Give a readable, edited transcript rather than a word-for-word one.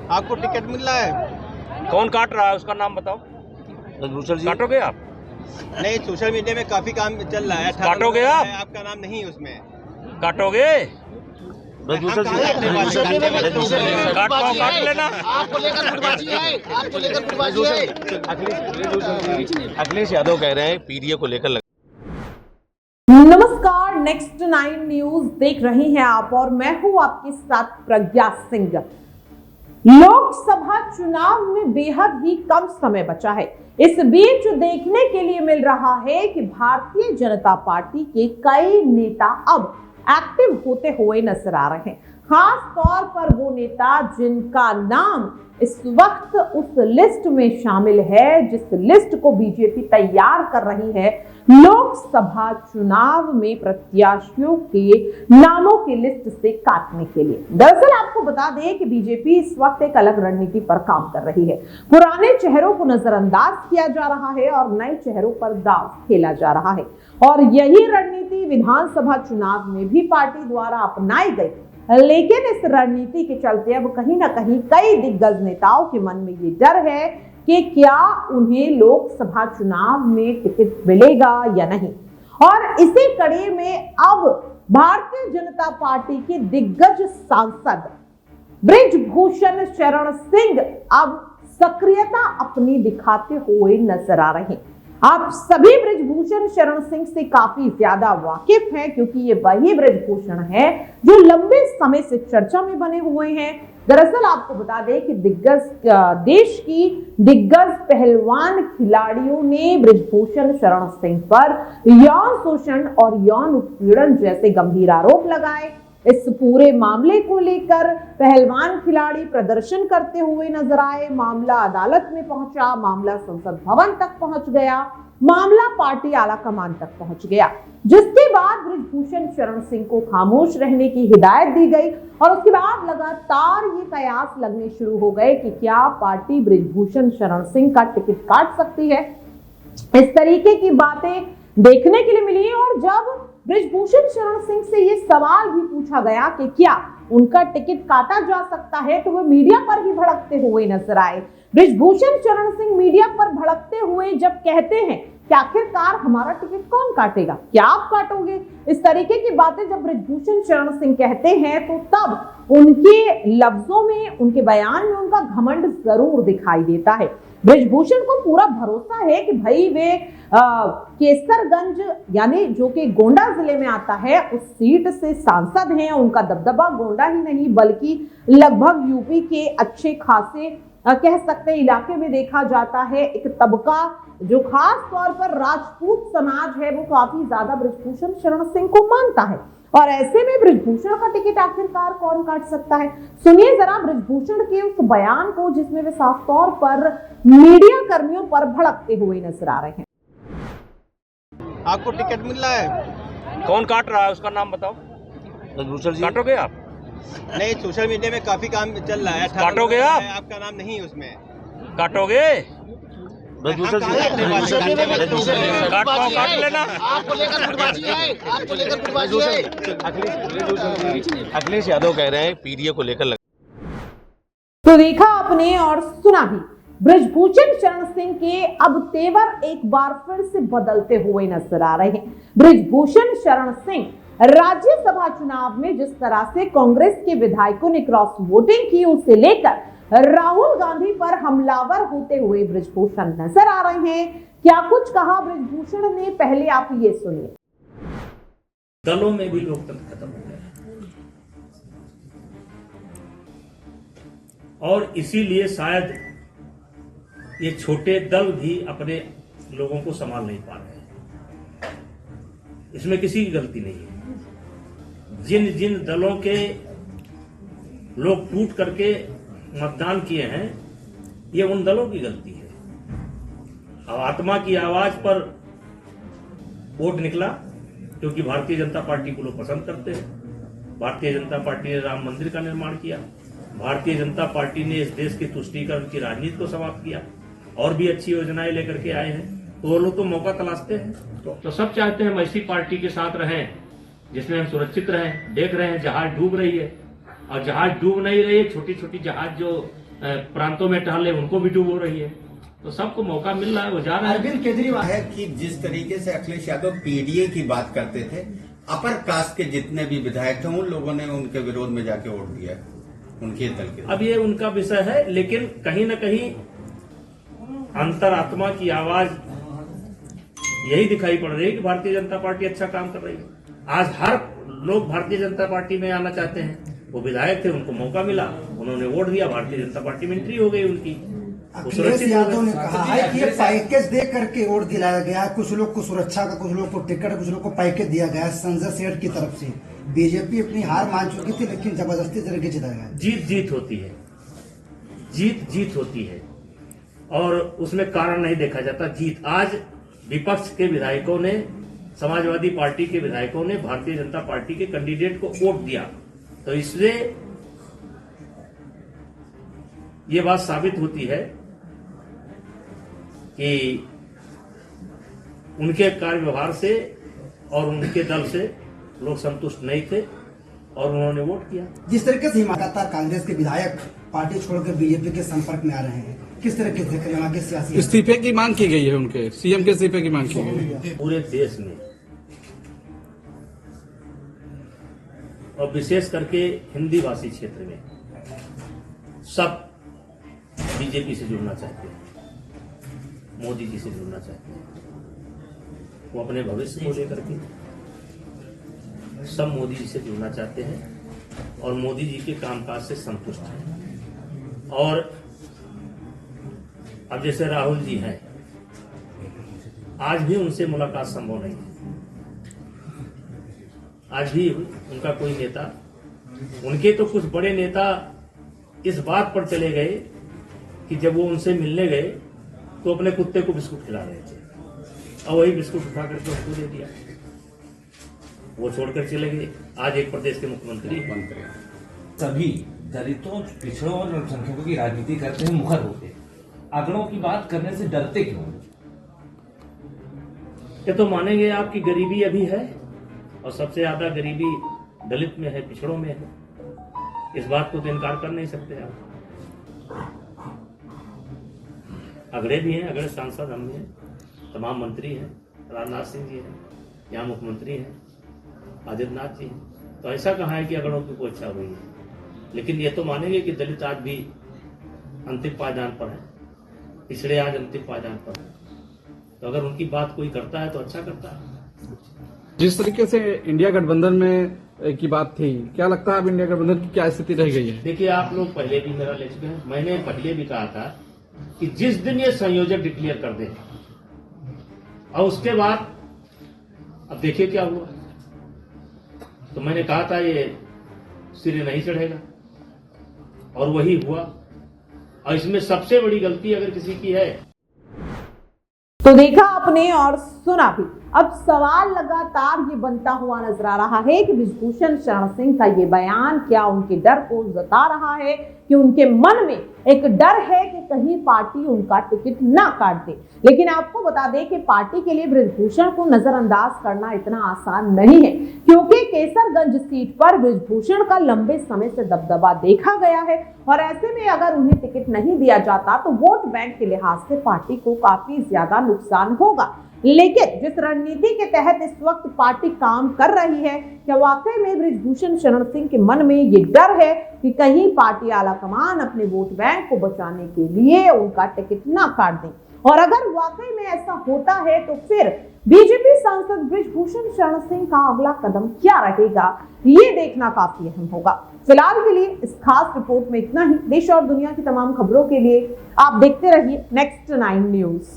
आपको टिकट मिल रहा है? कौन काट रहा है उसका नाम बताओ। ब्रजभूषण जी काटोगे आप? नहीं, सोशल मीडिया में काफी काम चल रहा है। काटोगे आप? आपका नाम नहीं है उसमें। काटोगे? ब्रजभूषण जी काट लेना। आपको लेकर गुटबाजी है, आपको लेकर गुटबाजी है। अखिलेश यादव कह रहे हैं पीडीए को लेकर नमस्कार, नेक्स्ट 9 न्यूज देख रहे हैं आप और मैं हूं आपके साथ प्रज्ञा सिंह। लोकसभा चुनाव में बेहद ही कम समय बचा है। इस बीच देखने के लिए मिल रहा है कि भारतीय जनता पार्टी के कई नेता अब एक्टिव होते हुए नजर आ रहे हैं। खास तौर पर वो नेता जिनका नाम इस वक्त उस लिस्ट में शामिल है जिस लिस्ट को बीजेपी तैयार कर रही है लोकसभा चुनाव में प्रत्याशियों के नामों की लिस्ट से काटने के लिए। दरअसल आपको बता दें कि बीजेपी इस वक्त एक अलग रणनीति पर काम कर रही है। पुराने चेहरों को नजरअंदाज किया जा रहा है और नए चेहरों पर दांव खेला जा रहा है और यही रणनीति विधानसभा चुनाव में भी पार्टी द्वारा अपनाई गई। लेकिन इस रणनीति के चलते अब कहीं ना कहीं कई दिग्गज नेताओं के मन में ये डर है कि क्या उन्हें लोकसभा चुनाव में टिकट मिलेगा या नहीं। और इसी कड़ी में अब भारतीय जनता पार्टी के दिग्गज सांसद बृजभूषण शरण सिंह अब सक्रियता अपनी दिखाते हुए नजर आ रहे हैं। आप सभी बृजभूषण शरण सिंह से काफी ज्यादा वाकिफ हैं क्योंकि ये वही बृजभूषण है जो लंबे समय से चर्चा में बने हुए हैं। दरअसल आपको बता दें कि देश की दिग्गज पहलवान खिलाड़ियों ने बृजभूषण शरण सिंह पर यौन शोषण और यौन उत्पीड़न जैसे गंभीर आरोप लगाए। इस पूरे मामले को लेकर पहलवान खिलाड़ी प्रदर्शन करते हुए नजर आए। मामला अदालत में पहुंचा, मामला संसद भवन तक पहुंच गया, मामला पार्टी आला कमान तक पहुंच गया, जिसके बाद बृजभूषण शरण सिंह को खामोश रहने की हिदायत दी गई और उसके बाद लगातार ये कयास लगने शुरू हो गए कि क्या पार्टी बृजभूषण शरण सिंह का टिकट काट सकती है। इस तरीके की बातें देखने के लिए मिली और जब बृजभूषण शरण सिंह से ये सवाल भी पूछा गया कि क्या उनका टिकट काटा जा सकता है तो वो मीडिया पर ही भड़कते हुए नजर आए। बृजभूषण शरण सिंह मीडिया पर भड़कते हुए जब कहते हैं कि आखिरकार हमारा टिकट कौन काटेगा, क्या आप काटोगे, इस तरीके की बातें जब बृजभूषण शरण सिंह कहते हैं तो तब उनके लफ्जों में, उनके बयान में उनका घमंड जरूर दिखाई देता है। बृजभूषण को पूरा भरोसा है कि भाई वे केसरगंज यानी जो कि गोंडा जिले में आता है उस सीट से सांसद हैं। उनका दबदबा गोंडा ही नहीं बल्कि लगभग यूपी के अच्छे खासे कह सकते हैं इलाके में देखा जाता है। एक तबका जो खास तौर पर राजपूत समाज है वो काफी ज्यादा बृजभूषण शरण सिंह को मानता है और ऐसे में बृजभूषण का टिकट आखिरकार कौन काट सकता है। सुनिए जरा बृजभूषण के उस बयान को जिसमें वे साफ तौर पर मीडिया कर्मियों पर भड़कते हुए नजर आ रहे हैं। आपको टिकट मिल रहा है? कौन काट रहा है उसका नाम बताओ। ब्रजभूषण जी काटोगे आप? नहीं, सोशल मीडिया में काफी काम चल रहा है। काटोगे आप? आपका नाम नहीं है उसमें। काटोगे? ब्रजभूषण जी काट लेना। आपको लेकर गुटबाजी है, आपको लेकर गुटबाजी है। अखिलेश यादव कह रहे हैं पीडीए को लेकर तो देखा आपने और सुना भी, बृजभूषण शरण सिंह के अब तेवर एक बार फिर से बदलते हुए नजर आ रहे हैं। बृजभूषण शरण सिंह राज्यसभा चुनाव में जिस तरह से कांग्रेस के विधायकों ने क्रॉस वोटिंग की उसे लेकर राहुल गांधी पर हमलावर होते हुए बृजभूषण नजर आ रहे हैं। क्या कुछ कहा बृजभूषण ने, पहले आप ये सुनिए। दलों में भी लोकतंत्र खत्म हो गया और इसीलिए शायद ये छोटे दल भी अपने लोगों को संभाल नहीं पा रहे हैं। इसमें किसी की गलती नहीं है। जिन जिन दलों के लोग टूट करके मतदान किए हैं ये उन दलों की गलती है। अब आत्मा की आवाज पर वोट निकला क्योंकि भारतीय जनता पार्टी को लोग पसंद करते हैं। भारतीय जनता पार्टी ने राम मंदिर का निर्माण किया, भारतीय जनता पार्टी ने इस देश के तुष्टीकरण की राजनीति को समाप्त किया और भी अच्छी योजनाएं लेकर के आए हैं। तो वो लोग तो मौका तलाशते हैं। तो सब चाहते हैं हम ऐसी पार्टी के साथ रहें जिसमें हम सुरक्षित रहें। देख रहे हैं जहाज डूब रही है, और जहाज डूब नहीं रही है, छोटी छोटी जहाज जो प्रांतों में टहल रहे उनको भी डूब हो रही है। तो सबको मौका मिल रहा है, वो जा रहा है। अरविंद केजरीवाल है कि जिस तरीके से अखिलेश यादव पीडीए की बात करते थे, अपर कास्ट के जितने भी विधायक थे उन लोगों ने उनके विरोध में जाके वोट दिया उनके दल के। अब ये उनका विषय है, लेकिन कहीं न कहीं अंतरात्मा की आवाज यही दिखाई पड़ रही है कि भारतीय जनता पार्टी अच्छा काम कर रही है। आज हर लोग भारतीय जनता पार्टी में आना चाहते हैं। वो विधायक थे, उनको मौका मिला, उन्होंने वोट दिया, भारतीय जनता पार्टी में एंट्री हो गई उनकी। अखिलेश यादव ने कहा है कि ये पैकेज दे करके वोट दिलाया गया है। कुछ लोग को सुरक्षा का, कुछ लोग को टिकट, कुछ लोग को पैकेज दिया गया है संजय सेठ की तरफ से। बीजेपी अपनी हार मान चुकी थी, लेकिन जबरदस्ती तरीके जिताया गया। जीत जीत होती है, जीत जीत होती है, और उसमें कारण नहीं देखा जाता। जीत आज विपक्ष के विधायकों ने, समाजवादी पार्टी के विधायकों ने भारतीय जनता पार्टी के कैंडिडेट को वोट दिया, तो इसलिए ये बात साबित होती है कि उनके कार्य व्यवहार से और उनके दल से लोग संतुष्ट नहीं थे और उन्होंने वोट किया। जिस तरीके से लगातार कांग्रेस के विधायक पार्टी छोड़कर बीजेपी के संपर्क में आ रहे हैं, किस तरीके से वहाँ के सियासी इस्तीफे की मांग की गई है, उनके सीएम के इस्तीफे की मांग की गई है पूरे देश में, और विशेष करके हिंदी भाषी क्षेत्र में सब बीजेपी से जुड़ना चाहते हैं, मोदी जी से जुड़ना चाहते हैं। वो अपने भविष्य को लेकर के सब मोदी जी से जुड़ना चाहते हैं और मोदी जी के कामकाज से संतुष्ट हैं। और अब जैसे राहुल जी हैं, आज भी उनसे मुलाकात संभव नहीं है। आज भी उनका कोई नेता, उनके तो कुछ बड़े नेता इस बात पर चले गए कि जब वो उनसे मिलने गए तो अपने कुत्ते को बिस्कुट खिला रहे थे, और वही बिस्कुट उठा करके उनको दे दिया, वो छोड़कर चले गए। आज एक प्रदेश के मुख्यमंत्री बन गए। सभी दलितों, पिछड़ों और अल्पसंख्यकों की राजनीति करते हैं, मुखर होते, आंकड़ों की बात करने से डरते क्यों? ये तो मानेंगे आपकी गरीबी अभी है, और सबसे ज्यादा गरीबी दलित में है, पिछड़ों में है। इस बात को तो इनकार कर नहीं सकते आप। अगड़े भी हैं, अगड़े सांसद हम हैं, तमाम मंत्री हैं, राजनाथ सिंह जी हैं, यहाँ मुख्यमंत्री हैं, आदित्यनाथ जी हैं। तो ऐसा कहाँ है कि अगड़ों की कोई इच्छा हुई है? लेकिन ये तो मानेंगे कि दलित आज भी अंतिम पायदान पर है, पिछड़े आज अंतिम पायदान पर है। तो अगर उनकी बात कोई करता है तो अच्छा करता है। जिस तरीके से इंडिया गठबंधन में की बात थी, क्या लगता है अब इंडिया गठबंधन की क्या स्थिति रह गई है? देखिए, आप लोग पहले भी मेरा ले चुके हैं, मैंने पहले भी कहा था कि जिस दिन ये संयोजक डिक्लेयर कर दे और उसके बाद अब देखिए क्या हुआ। तो मैंने कहा था ये सिरे नहीं चढ़ेगा, और वही हुआ। और इसमें सबसे बड़ी गलती अगर किसी की है तो देखा आपने और सुना भी। अब सवाल लगातार ये बनता हुआ नजर आ रहा है कि बृजभूषण शरण सिंह का ये बयान क्या उनके डर को जता रहा है, कि उनके मन में एक डर है कि कहीं पार्टी उनका टिकट ना काट दे। लेकिन आपको बता दें कि पार्टी के लिए बृजभूषण को नजरअंदाज करना इतना आसान नहीं है, क्योंकि केसरगंज सीट पर बृजभूषण का लंबे समय से दबदबा देखा गया है, और ऐसे में अगर उन्हें टिकट नहीं दिया जाता तो वोट बैंक के लिहाज से पार्टी को काफी ज्यादा नुकसान होगा। लेकिन जिस रणनीति के तहत इस वक्त पार्टी काम कर रही है, क्या वाकई में बृजभूषण शरण सिंह के मन में ये डर है कि कहीं पार्टी आलाकमान अपने वोट बैंक को बचाने के लिए उनका टिकट ना काट दें? और अगर वाकई में ऐसा होता है तो फिर बीजेपी सांसद बृजभूषण शरण सिंह का अगला कदम क्या रहेगा, ये देखना काफी अहम होगा। फिलहाल के लिए इस खास रिपोर्ट में इतना ही। देश और दुनिया की तमाम खबरों के लिए आप देखते रहिए नेक्स्ट 9 न्यूज।